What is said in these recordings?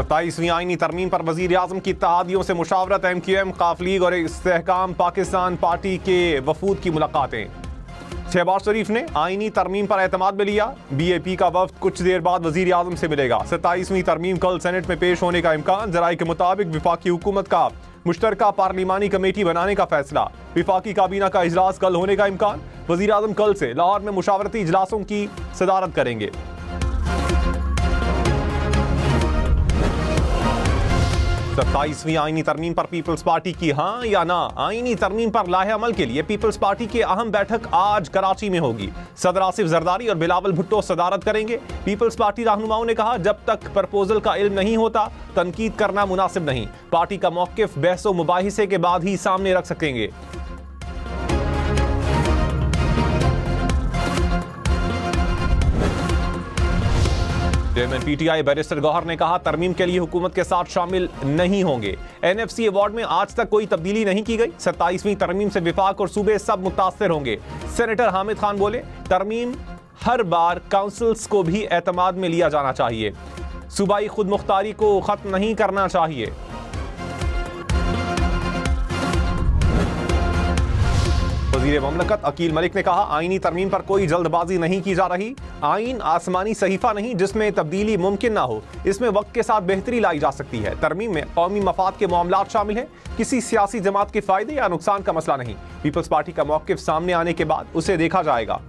27वीं आईनी तरमीम पर वजीर आजम की इत्तेहादियों से मुशावरत, MQM, काफ लीग और इस्तेहकाम पाकिस्तान पार्टी के वफूद की मुलाकातें। शहबाज शरीफ ने आईनी तरमीम पर एतमाद में लिया। BAP का वफ्द कुछ देर बाद वजीर आजम से मिलेगा। 27वीं तरमीम कल सेनेट में पेश होने का इम्कान। जराये के मुताबिक विफाकी हुकूमत का मुश्तरका पार्लिमानी कमेटी बनाने का फैसला। विफाकी काबीना का इजलास कल होने का इम्कान। वजीर आजम कल से लाहौर में मुशावरती इजलासों की सदारत करेंगे। 27वीं आईनी तरमीम पर पीपल्स पार्टी की हां या ना। आईनी तरमीम पर लाहे अमल के लिए पीपल्स पार्टी की अहम बैठक आज कराची में होगी। सदर आसिफ जरदारी और बिलावल भुट्टो सदारत करेंगे। पीपल्स पार्टी रहनुमाओं ने कहा, जब तक प्रपोजल का इल्म नहीं होता तनकीद करना मुनासिब नहीं। पार्टी का मौकिफ बहसो मुबाहिसे के बाद ही सामने रख सकेंगे। चेयरमैन PTI बैरिस्टर गौहर ने कहा, तरमीम के लिए हुकूमत के साथ शामिल नहीं होंगे। NFC अवार्ड में आज तक कोई तब्दीली नहीं की गई। 27वीं तरमीम से विफाक और सूबे सब मुतासर होंगे। सेनेटर हामिद खान बोले, तरमीम हर बार काउंसिल्स को भी एतमाद में लिया जाना चाहिए। सूबाई खुद मुख्तारी को खत्म नहीं करना चाहिए। वज़ीर ममलकत अकील मलिक ने कहा, आईनी तरमीम पर कोई जल्दबाजी नहीं की जा रही। आईन आसमानी सहीफा नहीं जिसमें तब्दीली मुमकिन ना हो। इसमें वक्त के साथ बेहतरी लाई जा सकती है। तरमीम में कौमी मफाद के मामलात शामिल हैं। किसी सियासी जमात के फायदे या नुकसान का मसला नहीं। पीपल्स पार्टी का मौकिफ सामने आने के बाद उसे देखा जाएगा।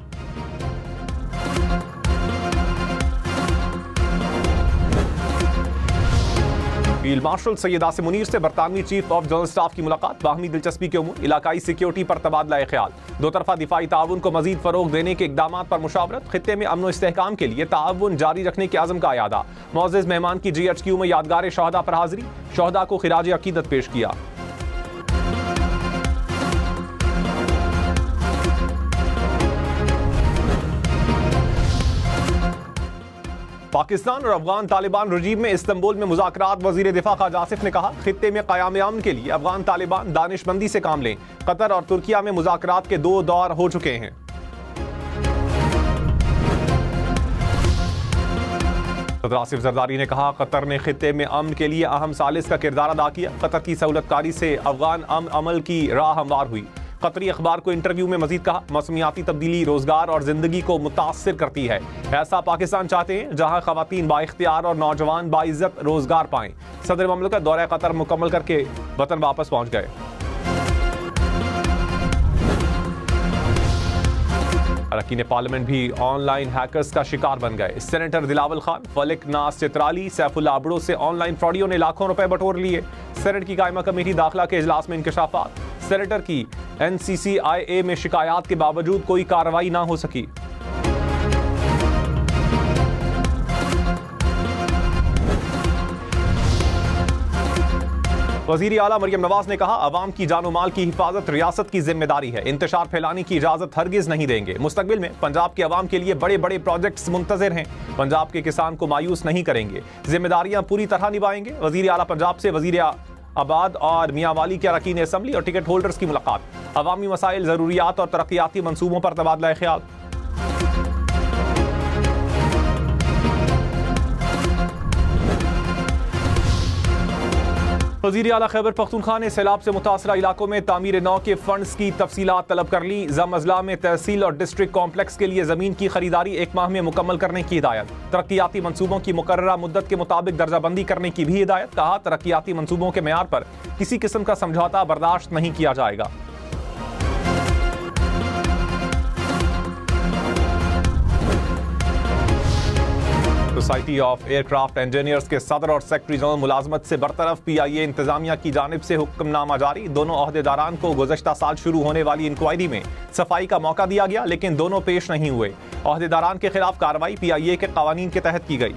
फील्ड मार्शल सैयद आसिम मुनीर से बरतानवी चीफ ऑफ जनरल स्टाफ की मुलाकात। बाहमी दिलचस्पी के उमूर, इलाकाई सिक्योरिटी पर तबादला ख्याल। दो तरफा दिफाई ताउन को मजीद फरोग देने के इकदाम पर मुशावरत। खित्ते में अमन इस्तेहकाम के लिए ताउन जारी रखने के आज़म का अयादा। मोअज़्ज़ज़ मेहमान की GHQ में यादगार शहदा पर हाजिरी। शहदा को खिराज अकीदत पेश किया। पाकिस्तान और अफगान तालिबान रजीम में इस्तांबुल में मुज़ाकरात। वज़ीर दिफा ख़ाजा आसिफ ने कहा, खित्ते में क़याम अमन के लिए अफगान तालिबान दानिशमंदी से काम लें। कतर और तुर्किया में मुज़ाकरात के 2 दौर हो चुके हैं। सदर आसिफ जरदारी ने कहा, कतर ने खित्ते में अमन के लिए अहम सालिस का किरदार अदा किया। कतर की सहूलतकारी से अफगान अमल की राह हमवार हुई। कतरी अखबार को इंटरव्यू में मजीद कहा, मौसमियाती तब्दीली रोजगार और जिंदगी को मुतासिर करती है। ऐसा पाकिस्तान चाहते हैं जहां खवातीन बाइख्तियार और नौजवान बाइज्जत रोजगार पाएं। सदर ममलकत दौरा कतर मुकम्मल करके वतन वापस पहुंच गए। अरकान पार्लियामेंट भी ऑनलाइन हैकर्स का शिकार बन गए। सेनेटर दिलावल खान, फलिक नास चित्राली, सैफुल्लाह अबड़ो से ऑनलाइन फ्रॉडियों ने लाखों रुपए बटोर लिए। सेनेट की कायमा कमेटी दाखिला के इजलास में इंकशाफात। सेनेटर की NCCIA में शिकायत के बावजूद कोई कार्रवाई ना हो सकी। वज़ीर आला मरियम नवाज ने कहा, अवाम की जानो माल की हिफाजत रियासत की जिम्मेदारी है। इंतशार फैलाने की इजाजत हरगिज नहीं देंगे। मुस्तकबिल में पंजाब के अवाम के लिए बड़े बड़े प्रोजेक्ट्स मुंतज़िर हैं। पंजाब के किसान को मायूस नहीं करेंगे। जिम्मेदारियां पूरी तरह निभाएंगे। वज़ीर आला पंजाब से वज़ीर आबाद और मियांवाली के अरकान असम्बली और टिकट होल्डर्स की मुलाकात। अवामी मसाइल, ज़रूरियात और तरक्याती मंसूबों पर तबादला ख्याल। वज़ीर आला खैबर पख्तूनख्वा ने सैलाब से मुतासरा इलाकों में तामीर नौ के फंड्स की तफसीलात तलब कर ली। ज़म अजला में तहसील और डिस्ट्रिक्ट कॉम्प्लेक्स के लिए ज़मीन की खरीदारी 1 माह में मुकम्मल करने की हिदायत। तरक्याती मंसूबों की मुकर्ररा मुद्दत के मुताबिक दर्जाबंदी करने की भी हिदायत। कहा, तरक्याती मंसूबों के मेयार पर किसी किस्म का समझौता बर्दाश्त नहीं किया जाएगा। सोसाइटी ऑफ एयरक्राफ्ट इंजीनियर्स के सदर और सेक्रेटरी जनरल मुलाजमत से बरतरफ। PIA इंतजामिया की जानिब से हुक्मनामा जारी। दोनों ओहदेदारान को गुज़श्ता साल शुरू होने वाली इंक्वायरी में सफाई का मौका दिया गया, लेकिन दोनों पेश नहीं हुए। ओहदेदारान के खिलाफ कार्रवाई PIA के कवानीन के तहत की गई।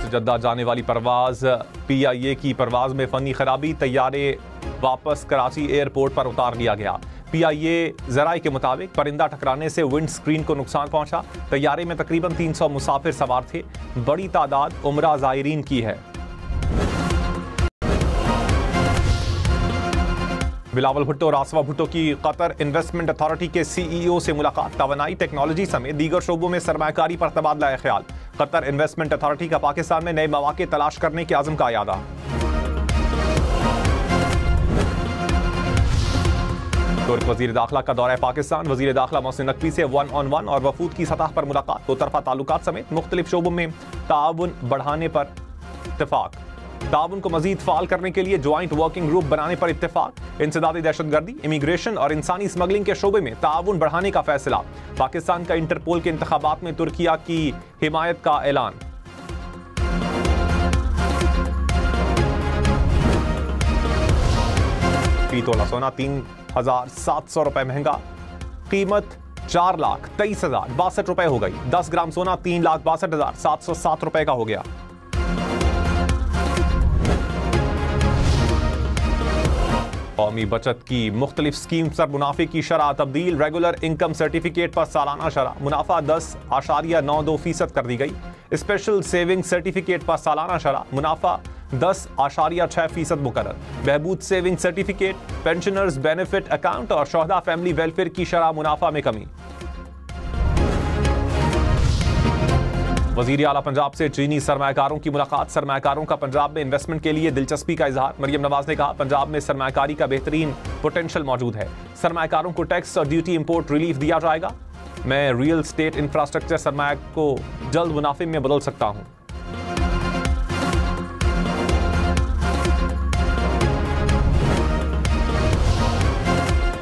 जद्दा जाने वाली परवाज PIA की परवाज में फनी खराबी। तैयारे वापस कराची एयरपोर्ट पर उतार लिया गया। PIA जराये के मुताबिक परिंदा टकराने से विंड स्क्रीन को नुकसान पहुंचा। तैयारे में तकरीबन 300 मुसाफिर सवार थे। बड़ी तादाद उम्रा ज़ायरीन की है। बिलावल भुट्टो और आसवा भुट्टो की कतर इन्वेस्टमेंट अथॉरिटी के CEO से मुलाकात। तवानाई, टेक्नोलॉजी समेत दीगर शोबों में सरमायाकारी पर तबादला ख्याल। कतर इन्वेस्टमेंट अथॉरिटी का पाकिस्तान में नए मौके तलाश करने के आज़म का इरादा। तुर्क वजीर दाखिला का दौरा पाकिस्तान। वजीर दाखिला मोहसिन नकवी से 1-on-1 और वफूद की सतह पर मुलाकात। दो तरफा ताल्लुकात समेत मुख्तलिफ शोबों में ताउन बढ़ाने पर इत्तेफाक। ताउन को मजीद फाल करने के लिए ज्वाइंट वर्किंग ग्रुप बनाने पर इत्तेफाक। इंसदादी दहशतगर्दी, इमिग्रेशन और इंसानी स्मगलिंग के शोबे में ताउन बढ़ाने का फैसला। पाकिस्तान का इंटरपोल के इंतखाबात में तुर्किया की हिमायत का ऐलान। फी तोला सोना 3,700 रुपए महंगा, कीमत 4,23,062 रुपए हो गई। 10 ग्राम सोना 3,62,707 रुपए का हो गया। कौमी बचत की मुख्तलिफ स्कीम पर मुनाफे की शरह तब्दील। रेगुलर इनकम सर्टिफिकेट पर सालाना शरह मुनाफा 10.92% कर दी गई। स्पेशल सेविंग सर्टिफिकेट पर सालाना शरह मुनाफा 10.6% मुकर्रर। बहबूद saving certificate, pensioners benefit account और शोहदा फैमिली वेलफेयर की शरह मुनाफा में कमी। वजीर आला पंजाब से चीनी सरमायाकारों की मुलाकात। सरमायाकारों का पंजाब में इन्वेस्टमेंट के लिए दिलचस्पी का इजहार। मरियम नवाज ने कहा, पंजाब में सरमायाकारी का बेहतरीन पोटेंशियल मौजूद है। सरमायाकारों को टैक्स और ड्यूटी इंपोर्ट रिलीफ दिया जाएगा। मैं रियल स्टेट इंफ्रास्ट्रक्चर सरमाया को जल्द मुनाफे में बदल सकता हूं।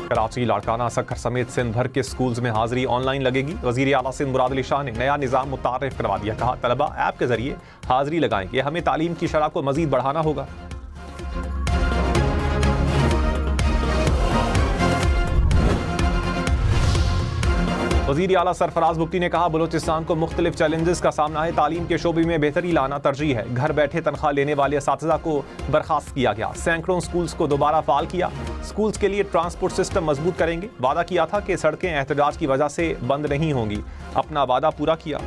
कराची, लाड़काना, सक्खर समेत सिंध भर के स्कूल्स में हाजिरी ऑनलाइन लगेगी। वजीर आला सिंध मुराद अली शाह ने नया निज़ाम मुतारिफ करवा दिया। कहा, तलबा ऐप के जरिए हाजिरी लगाएंगे। हमें तालीम की शरह को मजीद बढ़ाना होगा। वजीर आला सरफराज बुख्ती ने कहा, बलूचिस्तान को मुख्तलिफ चैलेंजेस का सामना है। तालीम के शोबे में बेहतरी लाना तरजीह है। घर बैठे तनख्वाह लेने वाले असातिज़ा को बर्खास्त किया गया। सैकड़ों स्कूल्स को दोबारा फाल किया। स्कूल्स के लिए ट्रांसपोर्ट सिस्टम मजबूत करेंगे। वादा किया था कि सड़कें एहतजाज की वजह से बंद नहीं होंगी। अपना वादा पूरा किया।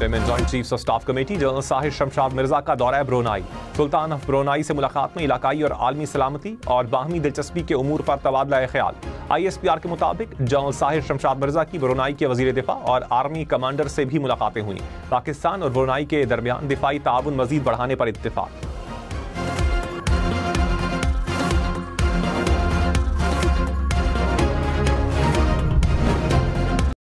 Joint chiefs of staff committee general Sahir Shamshad Mirza का दौरा ब्रुनाई। सुल्तान ऑफ ब्रुनाई से मुलाकात में इलाकाई और आलमी सलामती और बाहमी दिलचस्पी के उमूर पर तबादला ख्याल। ISPR के मुताबिक जनरल साहिर शमशाद मिर्जा की ब्रुनाई के वजीर दिफा और आर्मी कमांडर से भी मुलाकातें हुई। पाकिस्तान और ब्रुनाई के दरमियान दिफाई ताउन मजीद बढ़ाने पर इत्तेफाक।